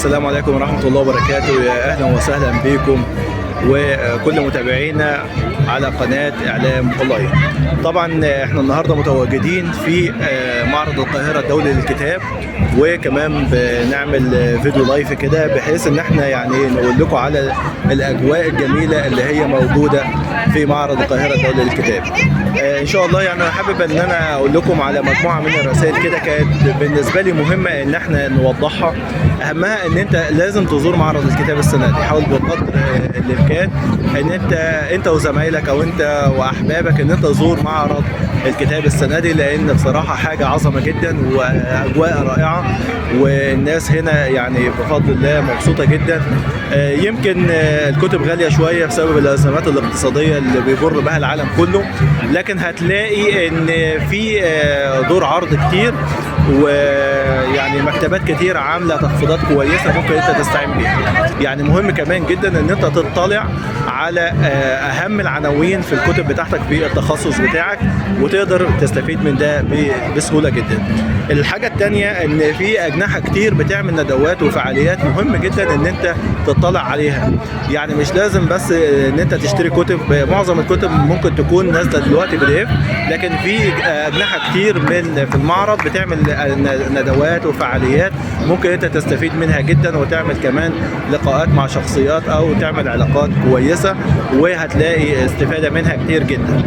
السلام عليكم ورحمة الله وبركاته. يا أهلا وسهلا بكم وكل متابعينا على قناة إعلام أونلاين. طبعا احنا النهاردة متواجدين في معرض القاهرة الدولي للكتاب، وكمان بنعمل فيديو لايف كده بحيث ان احنا يعني نقول لكم على الأجواء الجميلة اللي هي موجودة في معرض القاهرة الدولي للكتاب. ان شاء الله يعني انا حابب ان انا اقول لكم على مجموعة من الرسائل كده كانت بالنسبة لي مهمة ان احنا نوضحها. اهمها ان انت لازم تزور معرض الكتاب السنة دي، حاول بقدر الامكان ان انت وزمايلك او انت واحبابك ان انت تزور معرض الكتاب السنة دي، لان بصراحة حاجة عظمة جدا واجواء رائعة، والناس هنا يعني بفضل الله مبسوطة جدا. يمكن الكتب غالية شوية بسبب الازمات الاقتصادية اللي بيمر بها العالم كله، لكن هتلاقي ان في دور عرض كتير، ويعني مكتبات كتير عامله تخفيضات كويسه ممكن انت تستعين بيها. يعني مهم كمان جدا ان انت تطلع على اهم العناوين في الكتب بتاعتك في التخصص بتاعك، وتقدر تستفيد من ده بسهوله جدا. الحاجه الثانيه ان في اجنحه كتير بتعمل ندوات وفعاليات مهم جدا ان انت تطلع عليها. يعني مش لازم بس ان انت تشتري كتب، معظم الكتب ممكن تكون نازله دلوقتي PDF، لكن في اجنحه كتير في المعرض بتعمل ندوات وفعاليات ممكن انت تستفيد منها جدا، وتعمل كمان لقاءات مع شخصيات او تعمل علاقات كويسة، وهتلاقي استفادة منها كتير جدا.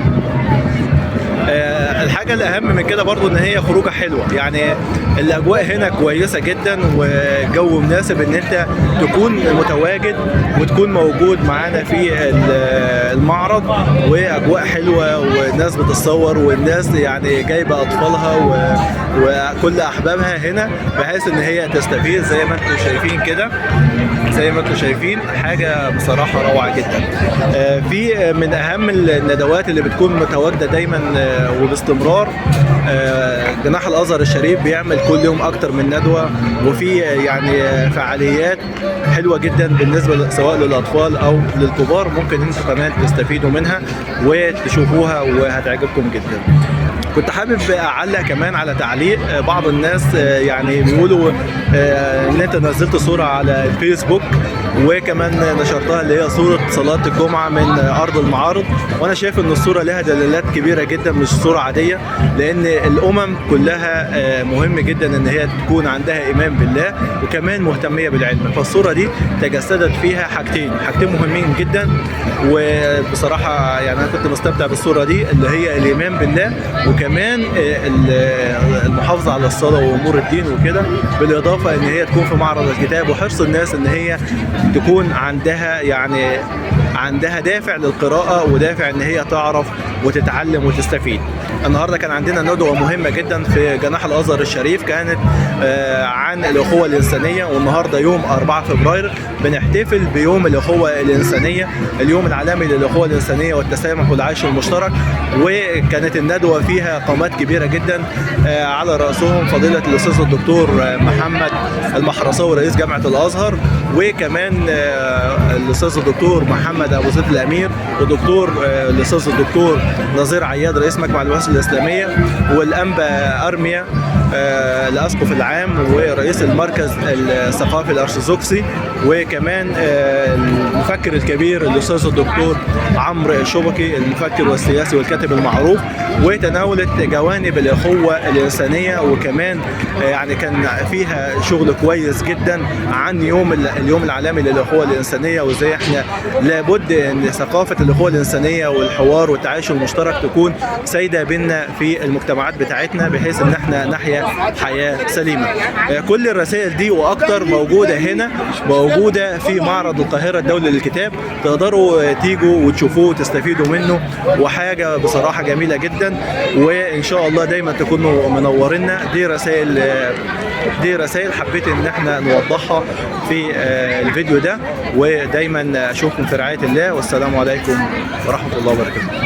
الحاجة الأهم من كده برضو إن هي خروجة حلوة، يعني الأجواء هنا كويسة جدا وجو مناسب إن أنت تكون متواجد وتكون موجود معانا في المعرض، وأجواء حلوة والناس بتتصور والناس يعني جايبة أطفالها وكل أحبابها هنا بحيث إن هي تستفيد زي ما أنتم شايفين كده. زي ما انتم شايفين حاجة بصراحة روعة جدا. في من أهم الندوات اللي بتكون متواجدة دايما وباستمرار جناح الأزهر الشريف بيعمل كل يوم أكتر من ندوة، وفي يعني فعاليات حلوة جدا بالنسبة سواء للأطفال أو للكبار، ممكن انتم كمان تستفيدوا منها وتشوفوها وهتعجبكم جدا. كنت حابب اعلق كمان على تعليق بعض الناس، يعني بيقولوا ان انت نزلت صورة على الفيسبوك وكمان نشرتها اللي هي صورة صلاة الجمعة من ارض المعارض، وانا شايف ان الصورة لها دلالات كبيرة جدا مش صورة عادية، لان الامم كلها مهم جدا ان هي تكون عندها ايمان بالله وكمان مهتمية بالعلم. فالصورة دي تجسدت فيها حاجتين مهمين جدا، وبصراحة يعني انا كنت مستمتع بالصورة دي اللي هي الايمان بالله وكمان المحافظة على الصلاة وأمور الدين وكده، بالإضافة إن هي تكون في معرض الكتاب وحرص الناس إن هي تكون عندها دافع للقراءة ودافع إن هي تعرف وتتعلم وتستفيد. النهارده كان عندنا ندوة مهمة جدا في جناح الأزهر الشريف، كانت عن الأخوة الإنسانية، والنهارده يوم 4 فبراير بنحتفل بيوم الأخوة الإنسانية، اليوم العالمي للأخوة الإنسانية والتسامح والعيش المشترك. وكانت الندوة فيها قامات كبيرة جدا على رأسهم فضيلة الأستاذ الدكتور محمد المحرصاوي رئيس جامعة الأزهر، وكمان الأستاذ الدكتور محمد أبو زيد الأمير، الأستاذ الدكتور نظير عياد رئيس مجمع البحوث الإسلامية، والأنبا أرميا الأسقف العام ورئيس المركز الثقافي الأرثوذكسي، وكمان المفكر الكبير الأستاذ الدكتور عمرو الشبكي المفكر والسياسي والكاتب المعروف. وتناولت جوانب الأخوة الإنسانية، وكمان يعني كان فيها شغل كويس جدا عن اليوم العالمي للأخوة الإنسانية، وإزاي احنا لابد ان ثقافة الأخوة الإنسانية والحوار والتعايش المشترك تكون سيدة بينا في المجتمعات بتاعتنا، بحيث ان احنا نحيا حياة سليمة. كل الرسائل دي واكتر موجودة هنا، موجودة في معرض القاهرة الدولي للكتاب، تقدروا تيجوا وتشوفوه وتستفيدوا منه، وحاجة بصراحة جميلة جدا، وان شاء الله دايما تكونوا منورينا. دي رسائل حبيت ان احنا نوضحها في الفيديو ده، ودايما اشوفكم في رعاية الله، والسلام عليكم ورحمة الله وبركاته.